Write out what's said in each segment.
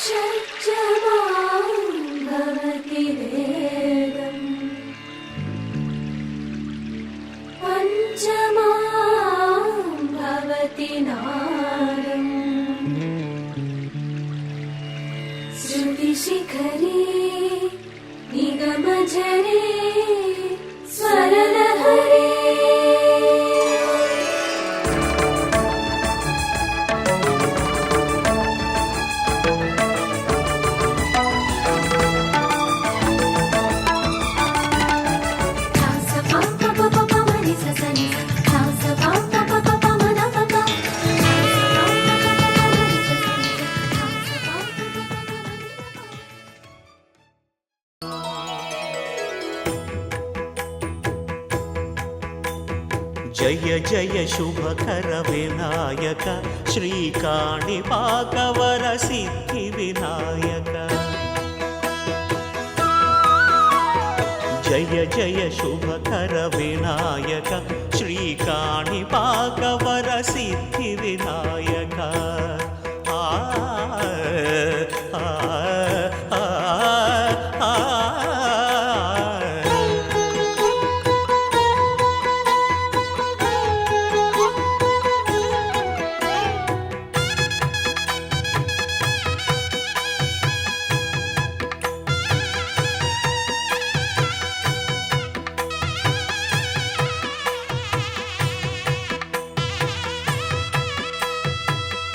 षट्जमां भवति वेदम् पञ्चमां भवति नादम् श्रुतिशिखरे निगमजरे स्वरलहरे జయ జయ శుభకర వినాయక శ్రీకాణిపాకవర సిద్ధి వినాయక జయ జయ శుభకర వినాయక శ్రీకాణిపాకవర సిద్ధి వినాయక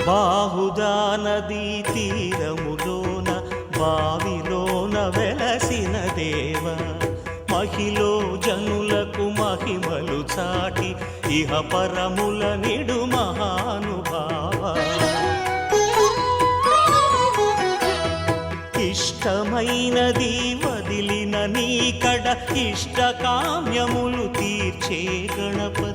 బాహుదా నదీ తీరములోన బావిలోన వెలసిన దేవ మహిలో జనులకు మహిమలు చాటి ఇహ పరముల నిడు మహానుభావ ఇష్టమైనది వదిలిన నీకడ ఇష్టకామ్యములు తీర్చే గణపతి